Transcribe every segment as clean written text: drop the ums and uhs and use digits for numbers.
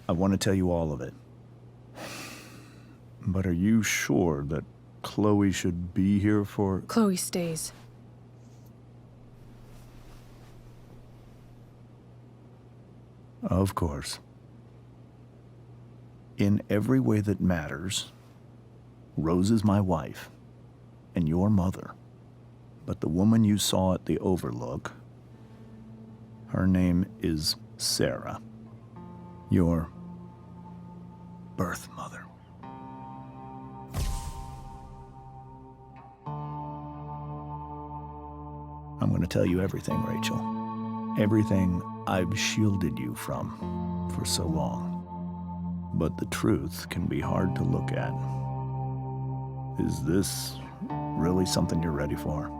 I want to tell you all of it. But are you sure that Chloe should be here for... Chloe stays. Of course. In every way that matters, Rose is my wife and your mother. But the woman you saw at the Overlook, her name is Sarah, your birth mother. I'm going to tell you everything, Rachel. Everything I've shielded you from for so long. But the truth can be hard to look at. Is this really something you're ready for?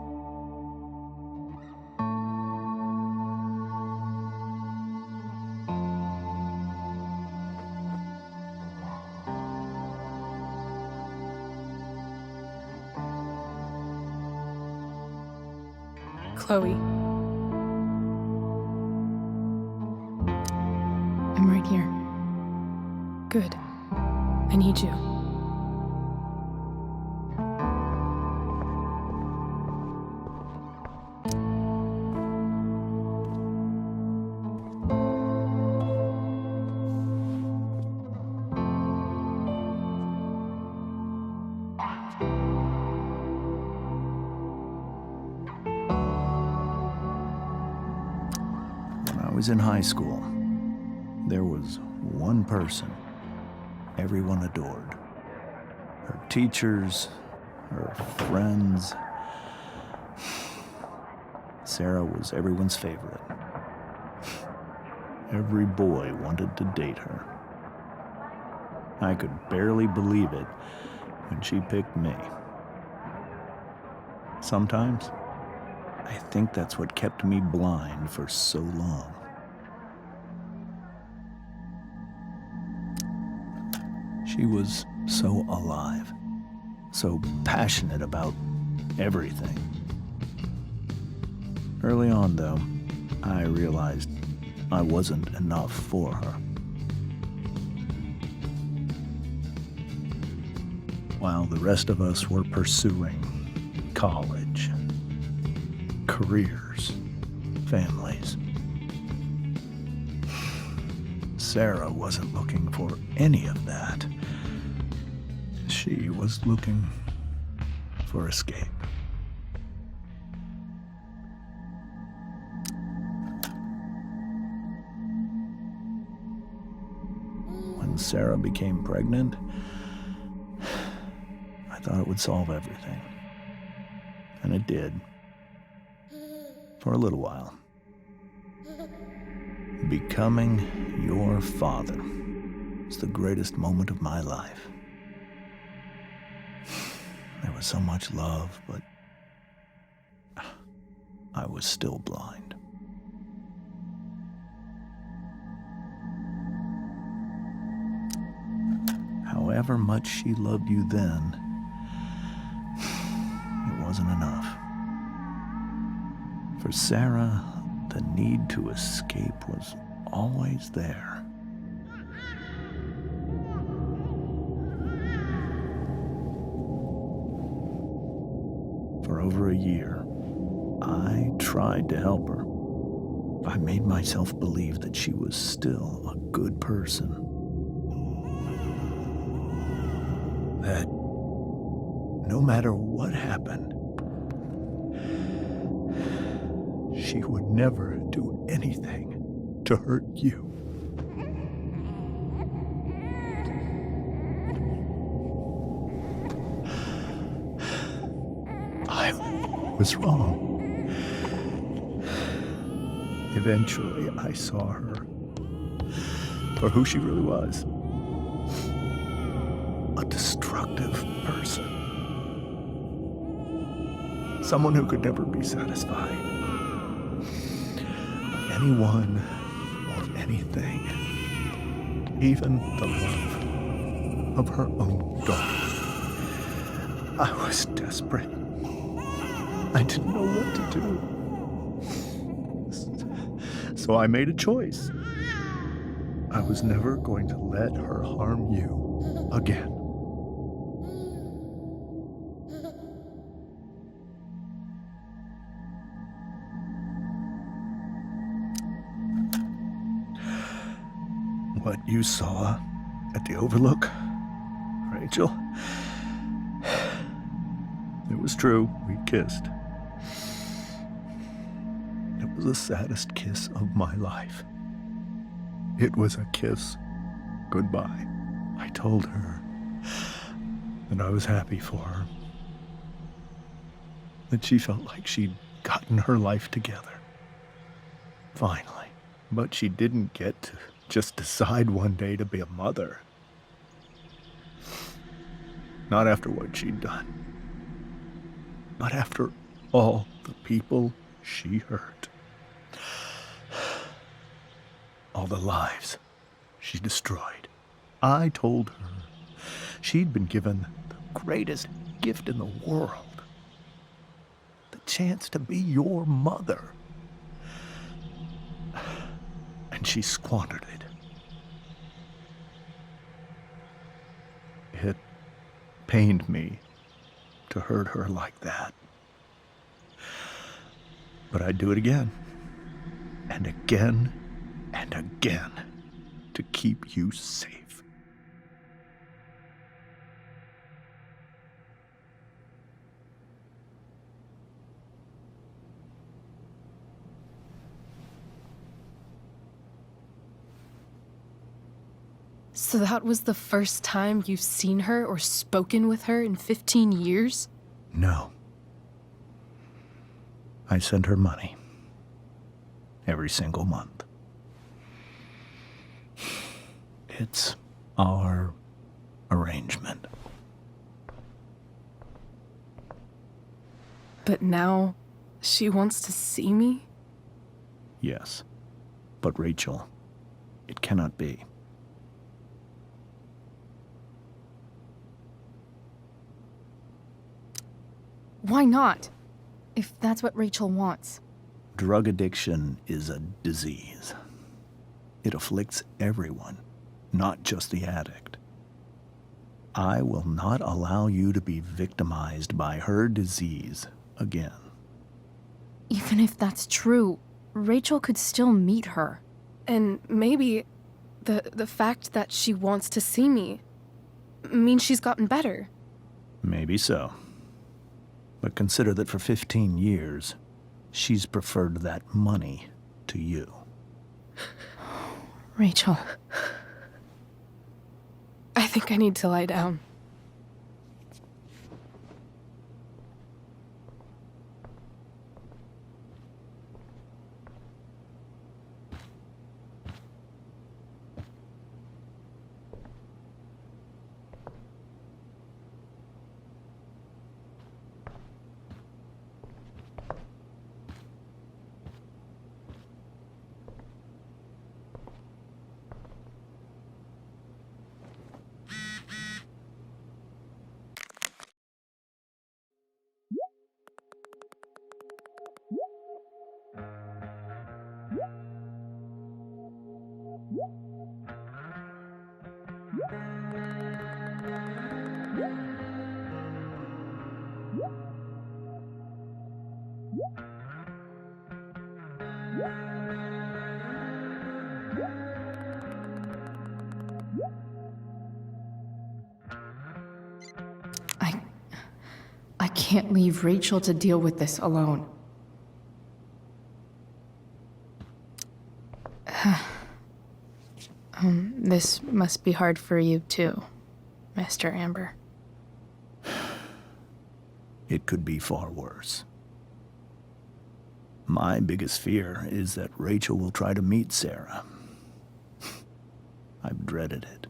Chloe. I'm right here. Good. I need you. When I was in high school, there was one person everyone adored. Her teachers, her friends. Sarah was everyone's favorite. Every boy wanted to date her. I could barely believe it when she picked me. Sometimes, I think that's what kept me blind for so long. She was so alive, so passionate about everything. Early on, though, I realized I wasn't enough for her. While the rest of us were pursuing college, careers, families, Sarah wasn't looking for any of that. She was looking for escape. When Sarah became pregnant, I thought it would solve everything. And it did. For a little while. Becoming your father was the greatest moment of my life. There was so much love, but I was still blind. However much she loved you then, it wasn't enough. For Sarah, the need to escape was always there. For over a year, I tried to help her. I made myself believe that she was still a good person. That no matter what happened, she would never do anything to hurt you. I was wrong. Eventually, I saw her for who she really was. A destructive person. Someone who could never be satisfied. Anyone or anything. Even the love of her own daughter. I was desperate. I didn't know what to do. So I made a choice. I was never going to let her harm you again. What you saw at the Overlook, Rachel, it was true. We kissed. It was the saddest kiss of my life. It was a kiss goodbye. I told her that I was happy for her, that she felt like she'd gotten her life together. Finally. But she didn't get to just decide one day to be a mother. Not after what she'd done, but after all the people she hurt. All the lives she destroyed. I told her she'd been given the greatest gift in the world. The chance to be your mother. And she squandered it. It pained me to hurt her like that. But I'd do it again, and again, and again, to keep you safe. So that was the first time you've seen her or spoken with her in 15 years? No. I sent her money. Every single month. It's our arrangement. But now she wants to see me? Yes. But Rachel, it cannot be. Why not? If that's what Rachel wants. Drug addiction is a disease. It afflicts everyone, not just the addict. I will not allow you to be victimized by her disease again. Even if that's true, Rachel could still meet her. And maybe the fact that she wants to see me means she's gotten better. Maybe so. But consider that for 15 years, she's preferred that money to you. Rachel. I think I need to lie down. I can't leave Rachel to deal with this alone. This must be hard for you too, Mr. Amber. It could be far worse. My biggest fear is that Rachel will try to meet Sarah. I've dreaded it.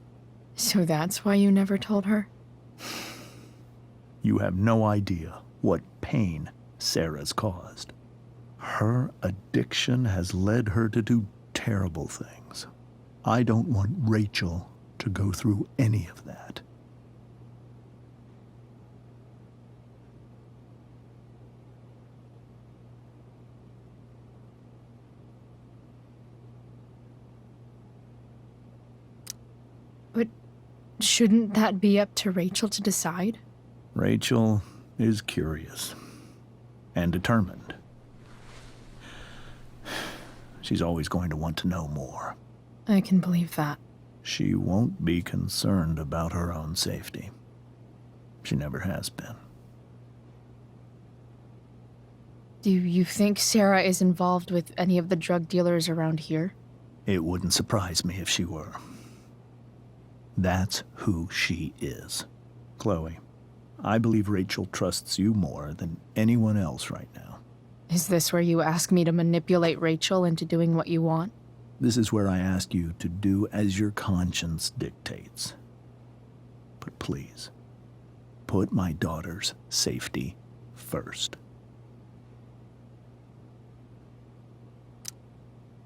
So that's why you never told her? You have no idea what pain Sarah's caused. Her addiction has led her to do terrible things. I don't want Rachel to go through any of that. Shouldn't that be up to Rachel to decide? Rachel is curious and determined. She's always going to want to know more. I can believe that. She won't be concerned about her own safety. She never has been. Do you think Sarah is involved with any of the drug dealers around here? It wouldn't surprise me if she were. That's who she is. Chloe, I believe Rachel trusts you more than anyone else right now. Is this where you ask me to manipulate Rachel into doing what you want? This is where I ask you to do as your conscience dictates. But please, put my daughter's safety first.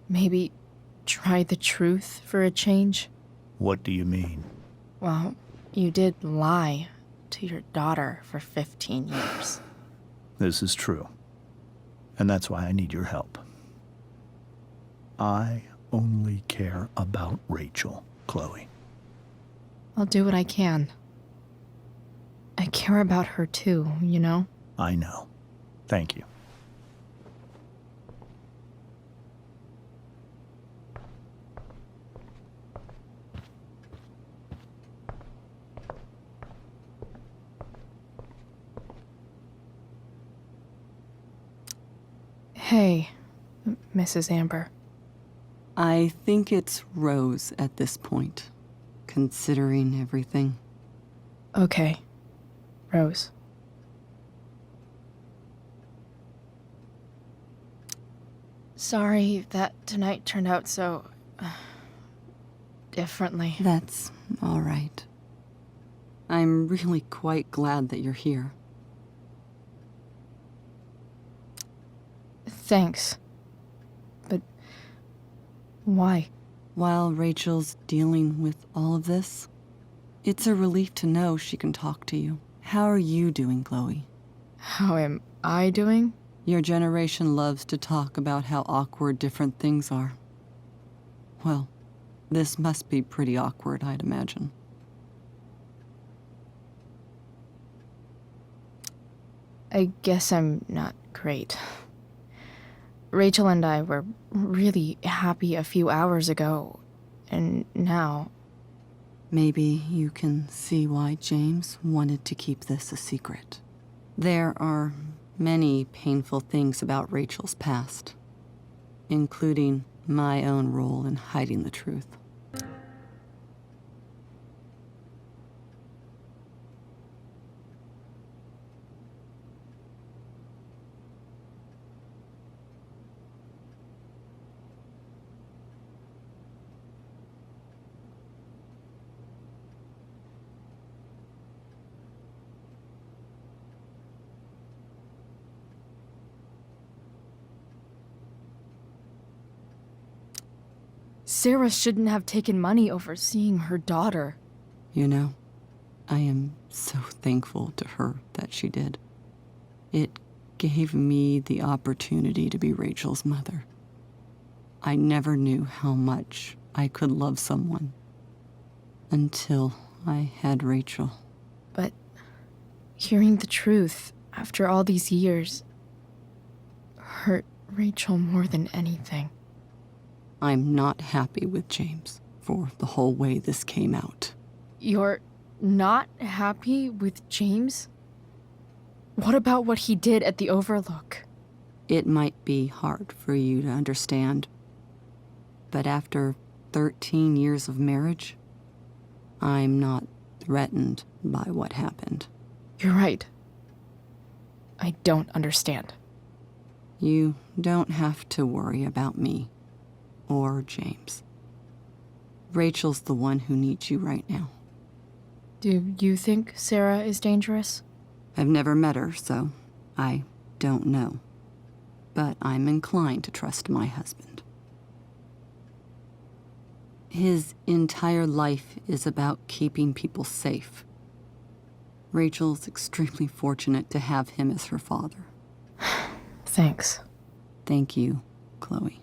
Maybe try the truth for a change? What do you mean? Well, you did lie to your daughter for 15 years. This is true. And that's why I need your help. I only care about Rachel, Chloe. I'll do what I can. I care about her too, you know? I know. Thank you. Hey, Mrs. Amber. I think it's Rose at this point, considering everything. Okay, Rose. Sorry that tonight turned out so differently. That's all right. I'm really quite glad that you're here. Thanks. But why? While Rachel's dealing with all of this, it's a relief to know she can talk to you. How are you doing, Chloe? How am I doing? Your generation loves to talk about how awkward different things are. Well, this must be pretty awkward, I'd imagine. I guess I'm not great. Rachel and I were really happy a few hours ago, and now... Maybe you can see why James wanted to keep this a secret. There are many painful things about Rachel's past, including my own role in hiding the truth. Sarah shouldn't have taken money over seeing her daughter. You know, I am so thankful to her that she did. It gave me the opportunity to be Rachel's mother. I never knew how much I could love someone until I had Rachel. But hearing the truth after all these years hurt Rachel more than anything. I'm not happy with James for the whole way this came out. You're not happy with James? What about what he did at the Overlook? It might be hard for you to understand, but after 13 years of marriage, I'm not threatened by what happened. You're right. I don't understand. You don't have to worry about me or James. Rachel's the one who needs you right now. Do you think Sarah is dangerous? I've never met her, so I don't know. But I'm inclined to trust my husband. His entire life is about keeping people safe. Rachel's extremely fortunate to have him as her father. Thanks. Thank you, Chloe.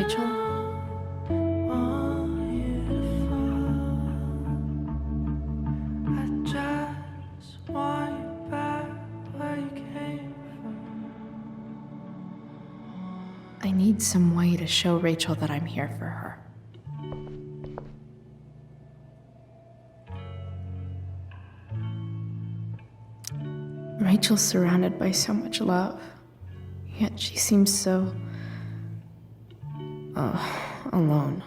Rachel? I need some way to show Rachel that I'm here for her. Rachel's surrounded by so much love, yet she seems so... alone.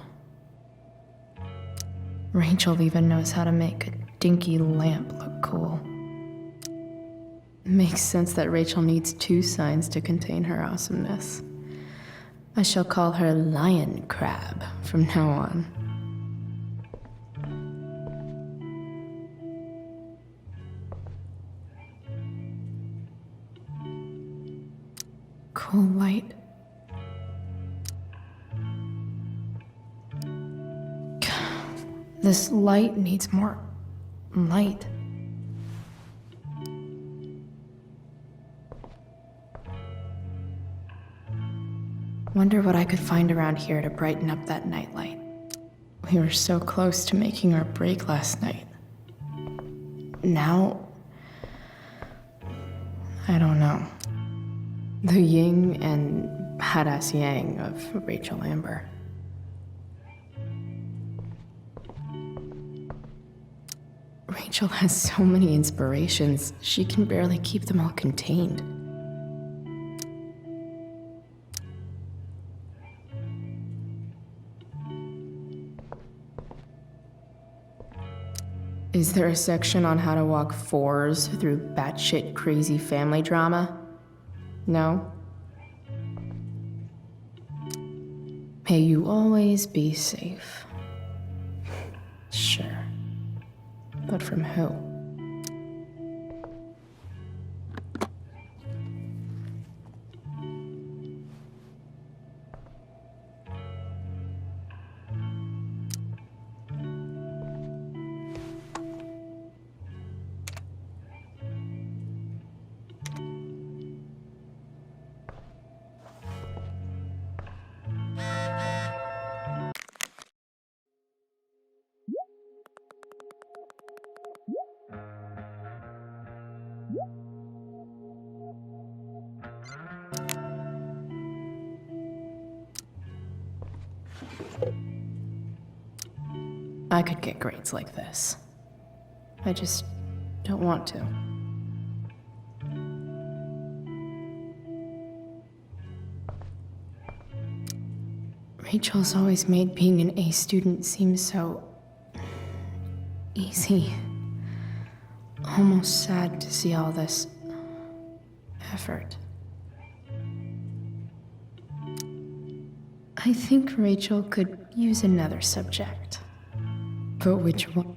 Rachel even knows how to make a dinky lamp look cool. Makes sense that Rachel needs 2 signs to contain her awesomeness. I shall call her Lion Crab from now on. Cool light. This light needs more light. Wonder what I could find around here to brighten up that nightlight. We were so close to making our break last night. Now, I don't know. The yin and badass yang of Rachel Amber. Rachel has so many inspirations, she can barely keep them all contained. Is there a section on how to walk 4s through batshit crazy family drama? No? May you always be safe. Sure. But from who? I could get grades like this. I just don't want to. Rachel's always made being an A student seem so... easy. Almost sad to see all this... effort. I think Rachel could use another subject. But which one?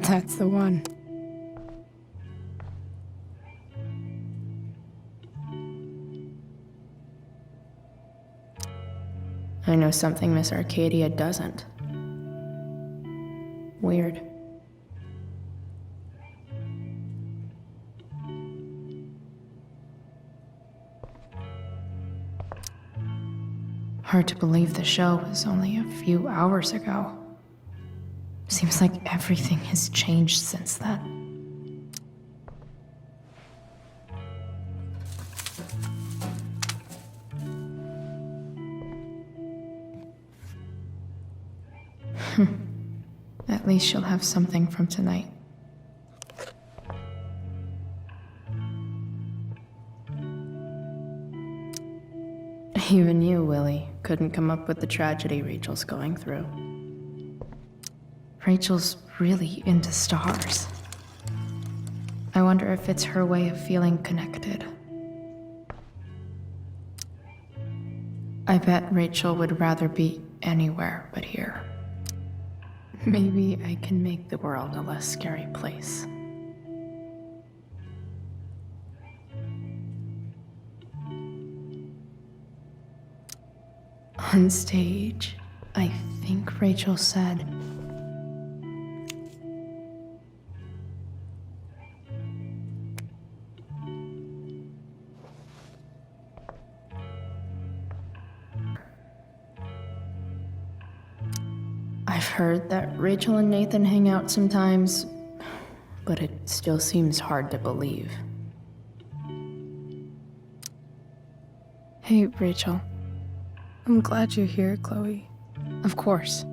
That's the one. I know something Miss Arcadia doesn't. Weird. Hard to believe the show was only a few hours ago. Seems like everything has changed since then. At least she'll have something from tonight. Even you, Willie, couldn't come up with the tragedy Rachel's going through. Rachel's really into stars. I wonder if it's her way of feeling connected. I bet Rachel would rather be anywhere but here. Maybe I can make the world a less scary place. On stage, I think Rachel said. I've heard that Rachel and Nathan hang out sometimes, but it still seems hard to believe. Hey, Rachel. I'm glad you're here, Chloe. Of course.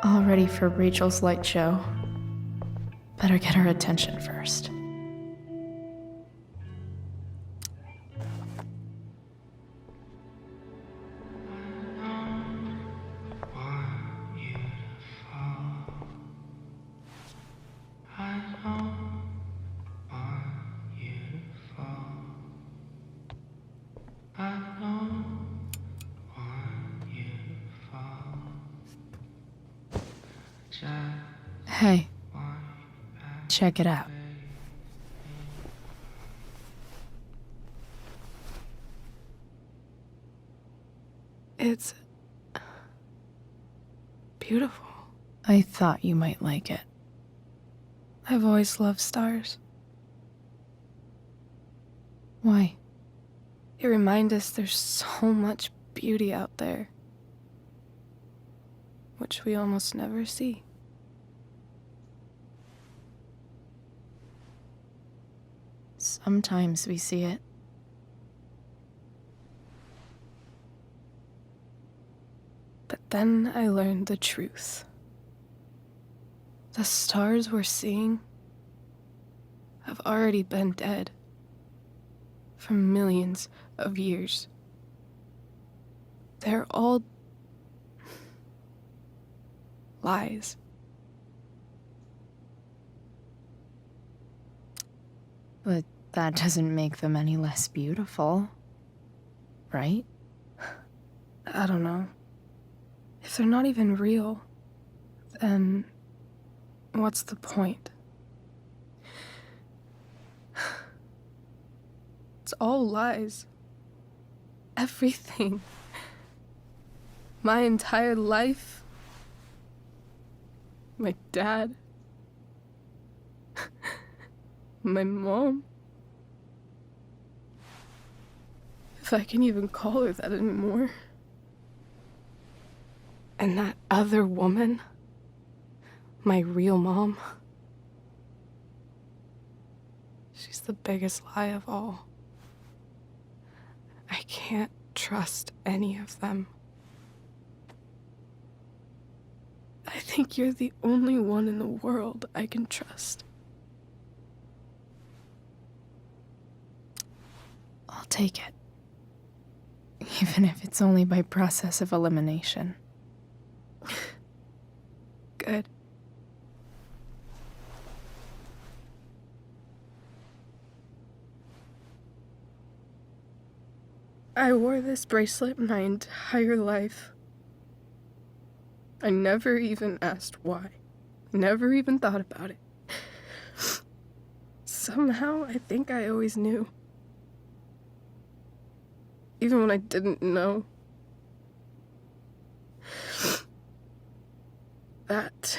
All ready for Rachel's light show. Better get her attention first. Hey, check it out. It's beautiful. I thought you might like it. I've always loved stars. Why? They remind us there's so much beauty out there, which we almost never see. Sometimes we see it. But then I learned the truth. The stars we're seeing have already been dead for millions of years. They're all lies. But that doesn't make them any less beautiful, right? I don't know. If they're not even real, then what's the point? It's all lies. Everything. My entire life. My dad. My mom. If I can even call her that anymore. And that other woman, my real mom, she's the biggest lie of all. I can't trust any of them. I think you're the only one in the world I can trust. I'll take it. Even if it's only by process of elimination. Good. I wore this bracelet my entire life. I never even asked why. Never even thought about it. Somehow, I think I always knew. Even when I didn't know. That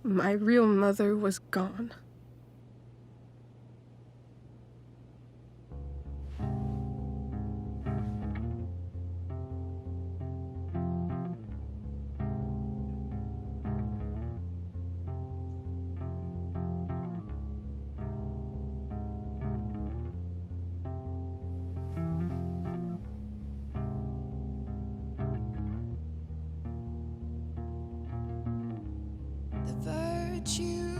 my real mother was gone. The virtue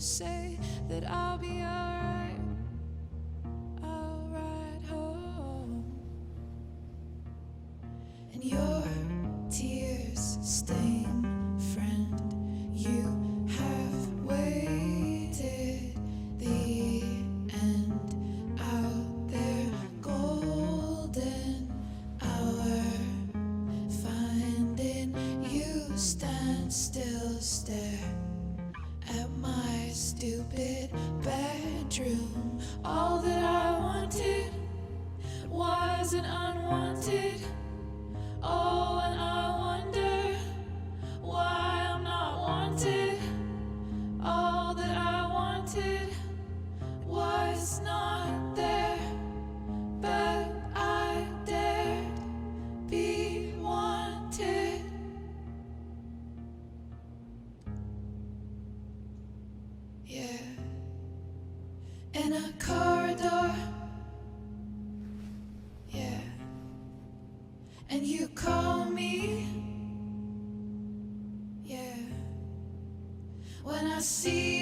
say that I'll be alright. I'll ride home, and your tears stain, friend. You have waited the end out there, golden hour. Finding you stand still, stare at my stupid bedroom. All that I wanted wasn't unwanted. Oh, and I wonder why I'm not wanted. All that I wanted was not there, but I dared be wanted. Yeah, in a corridor. Yeah, and you call me. Yeah, when I see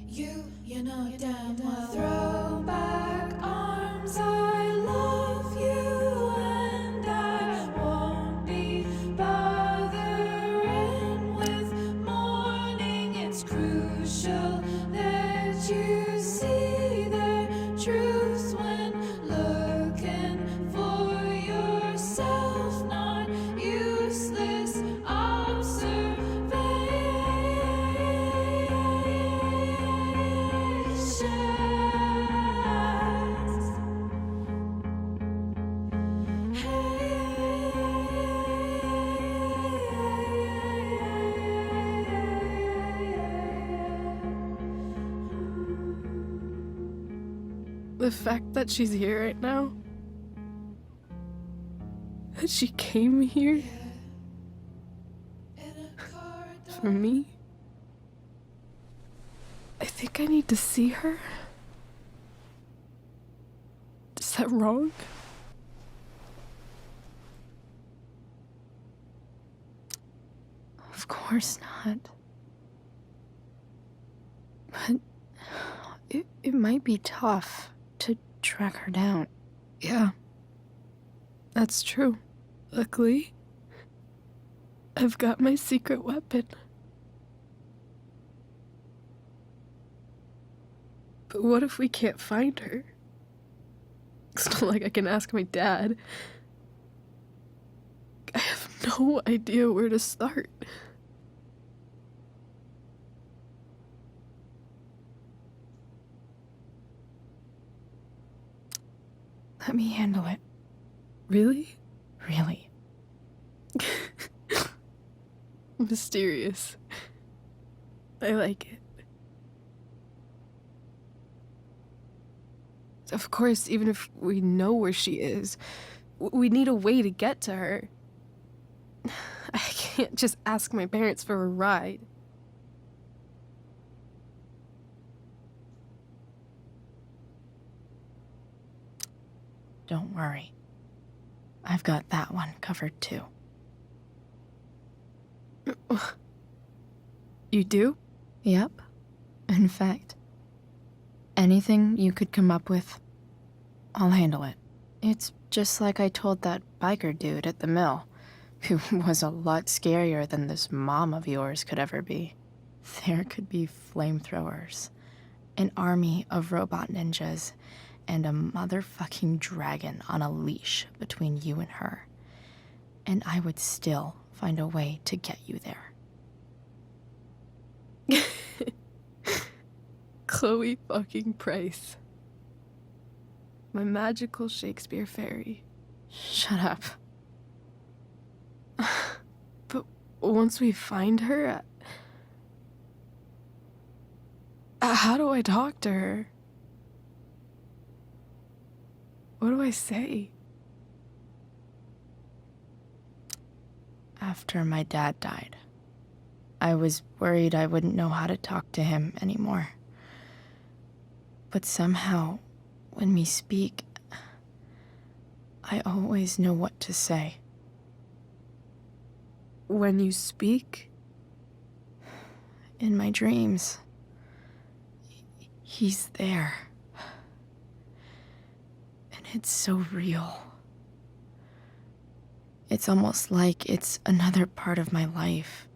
you know damn well. Throw back arms, I love you, and I won't be bothering with mourning. It's crucial that you see the truth when looking for yourself, not useless observations. The fact that she's here right now, that she came here for me, I think I need to see her. Is that wrong? Of course not. But it might be tough to track her down. Yeah, that's true. Luckily, I've got my secret weapon. But what if we can't find her? It's not like I can ask my dad. I have no idea where to start. Let me handle it. Really? Really. Mysterious. I like it. Of course, even if we know where she is, we need a way to get to her. I can't just ask my parents for a ride. Don't worry. I've got that one covered too. You do? Yep. In fact, anything you could come up with, I'll handle it. It's just like I told that biker dude at the mill, who was a lot scarier than this mom of yours could ever be. There could be flamethrowers, an army of robot ninjas, and a motherfucking dragon on a leash between you and her. And I would still find a way to get you there. Chloe fucking Price. My magical Shakespeare fairy. Shut up. But once we find her, how do I talk to her? What do I say? After my dad died, I was worried I wouldn't know how to talk to him anymore. But somehow, when we speak, I always know what to say. When you speak? In my dreams. He's there. And it's so real. It's almost like it's another part of my life.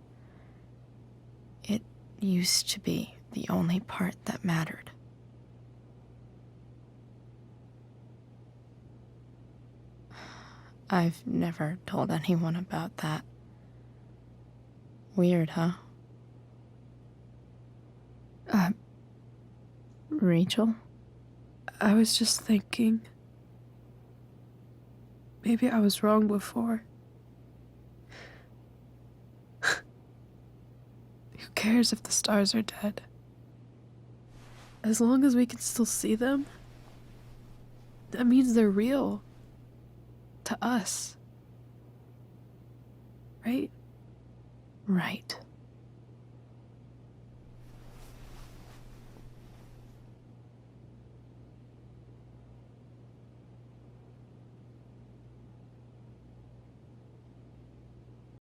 It used to be the only part that mattered. I've never told anyone about that. Weird, huh? Rachel? I was just thinking. Maybe I was wrong before. Who cares if the stars are dead? As long as we can still see them, that means they're real. To us. Right? Right.